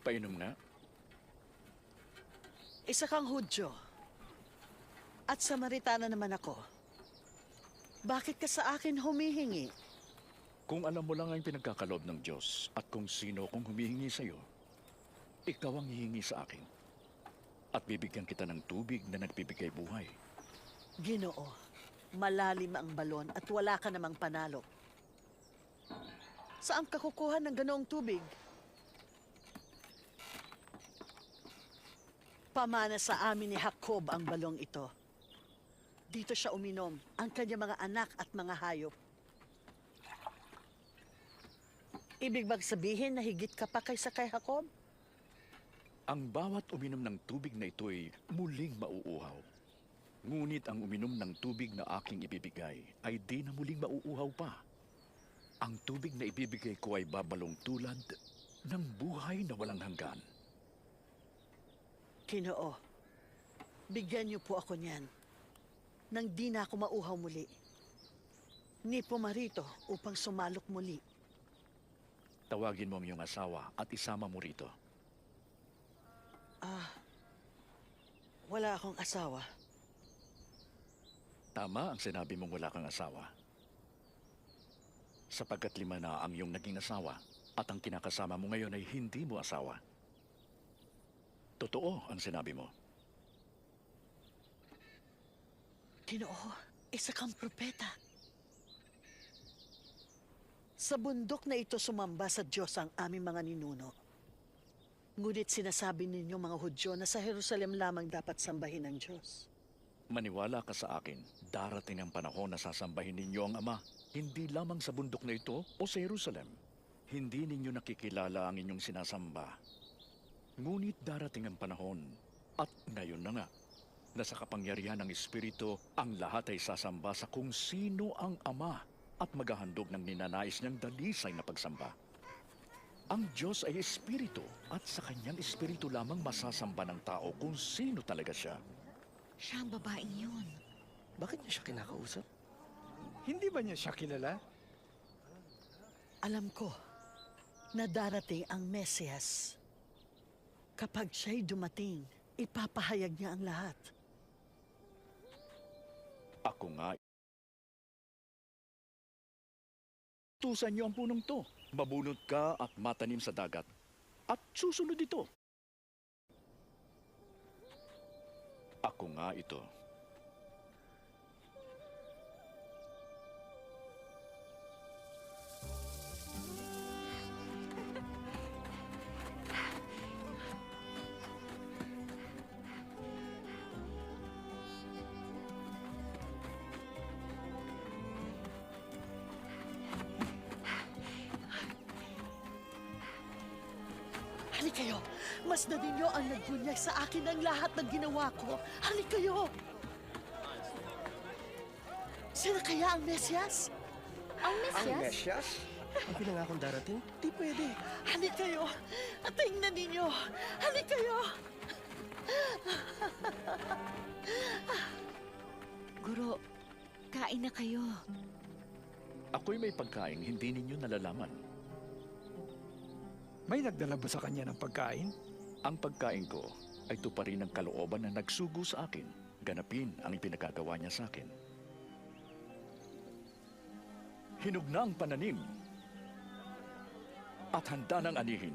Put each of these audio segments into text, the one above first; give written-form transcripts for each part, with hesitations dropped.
Painom nga. Isa kang Hudyo. At Samaritana naman ako. Bakit ka sa akin humihingi? Kung alam mo lang ang pinagkakaloob ng Diyos at kung sino kung humihingi sa iyo, ikaw ang hihingi sa akin. At bibigyan kita ng tubig na nagbibigay buhay. Ginoo, malalim ang balon at wala ka namang panalo. Saan ka kukuha ng ganoong tubig? Pamana sa amin ni Jacob ang balong ito. Dito siya uminom, ang kanyang mga anak at mga hayop. Ibig bang sabihin na higit ka pa kaysa kay Jacob? Ang bawat uminom ng tubig na ito ay muling mauuhaw. Ngunit ang uminom ng tubig na aking ibibigay ay di na muling mauuhaw pa. Ang tubig na ibibigay ko ay babalong tulad ng buhay na walang hanggan. Ginoo, bigyan niyo po ako niyan nang di na ako mauhaw muli. Ni pumarito upang sumalok muli. Tawagin mo ang iyong asawa at isama mo rito. Wala akong asawa. Tama ang sinabi mong wala kang asawa. Sapagkat 5 na ang iyong naging asawa at ang kinakasama mo ngayon ay hindi mo asawa. Totoo ang sinabi mo. Ginoo, isa kang propeta. Sa bundok na ito sumamba sa Diyos ang aming mga ninuno. Ngunit sinasabi ninyo mga Hudyo na sa Jerusalem lamang dapat sambahin ng Diyos. Maniwala ka sa akin, darating ang panahon na sasambahin ninyo ang Ama, hindi lamang sa bundok na ito o sa Jerusalem. Hindi ninyo nakikilala ang inyong sinasamba. Ngunit darating ang panahon, at ngayon na nga, na sa kapangyarihan ng Espiritu, ang lahat ay sasamba sa kung sino ang Ama at maghahandog ng ninanais niyang dalisay na pagsamba. Ang Diyos ay Espiritu at sa Kanyang Espiritu lamang masasamba ng tao kung sino talaga siya. Siya ang babaeng yun. Bakit niya siya kinakausap? Hindi ba niya siya kilala? Alam ko na darating ang Mesiyas. Kapag siya'y dumating, ipapahayag niya ang lahat. Ako nga. Tusan niyo ang punong to. Mabunot ka at matanim sa dagat. At susunod ito. Ako nga ito. Halik kayo! Mas na ninyo ang nagbunyag sa akin ng lahat ng ginawa ko. Halik kayo! Sino kaya ang Mesiyas? Ang Ang Mesyas? Mesyas? Ang pinangakong darating? Di pwede. Halik kayo! At tingnan ninyo! Halik kayo! Guro, kain na kayo. Ako'y may pagkain hindi ninyo nalalaman. May nagdala ba sa kanya ng pagkain? Ang pagkain ko ay tuparin ng kalooban na nagsugo sa akin. Ganapin ang ipinagagawa niya sa akin. Hinog na ang pananim at handa ng anihin.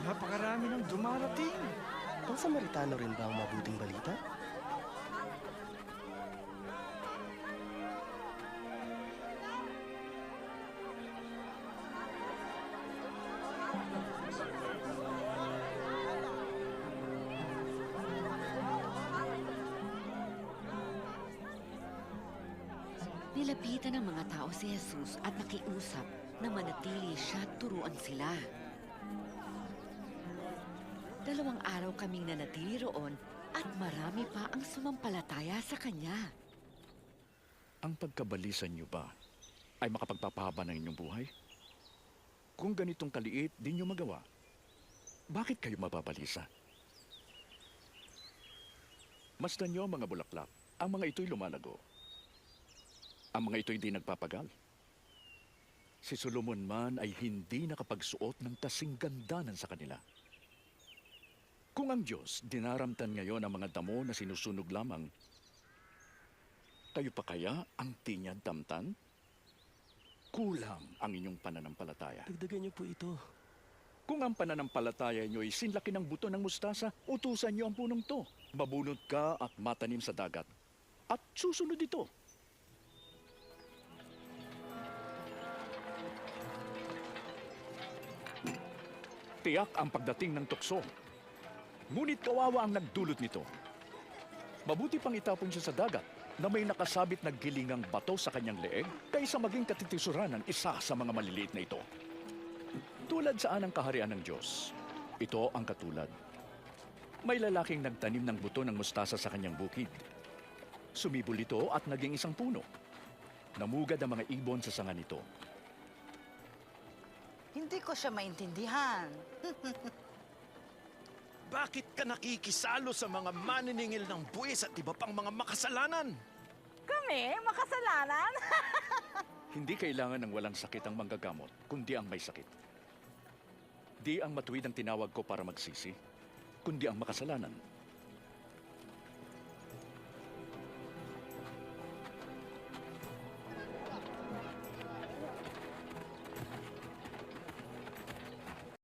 Napakarami ng dumarating. Ang Samaritano rin ba ang mabuting balita? Nilapitan ng mga tao si Jesus at nakiusap na manatili siya at turuan sila. 2 araw kaming nanatili roon at marami pa ang sumampalataya sa kanya. Ang pagkabalisan niyo ba ay makapagpapahaba ng inyong buhay? Kung ganitong kaliit, di niyo magawa. Bakit kayo mababalisa? Masdan niyo ang mga bulaklak. Ang mga ito'y lumalago. Ang mga ito'y di nagpapagal. Si Solomon man ay hindi nakapagsuot ng kasing gandanan sa kanila. Kung ang Diyos dinaramtan ngayon ang mga damo na sinusunog lamang, kayo pa kaya ang tinyad damtan? Kulang ang inyong pananampalataya. Dagdagan niyo po ito. Kung ang pananampalataya niyo ay sinlaki ng buto ng mustasa, utusan niyo ang punong to. Mabunot ka at matanim sa dagat. At susunod ito. Tiyak ang pagdating ng tukso. Ngunit kawawa ang nagdulot nito. Mabuti pang itapon siya sa dagat na may nakasabit na gilingang bato sa kanyang leeg kaysa maging katitisuran ng isa sa mga maliliit na ito. Tulad saan ang kaharian ng Diyos, ito ang katulad. May lalaking nagtanim ng buto ng mustasa sa kanyang bukid. Sumibol ito at naging isang puno. Namugad ang mga ibon sa sanga nito. Hindi ko siya maintindihan. Bakit ka nakikisalo sa mga maniningil ng buwis at iba pang mga makasalanan? Kami? Makasalanan? Hindi kailangan ng walang sakit ang manggagamot, kundi ang may sakit. Di ang matuwid ang tinawag ko para magsisi, kundi ang makasalanan.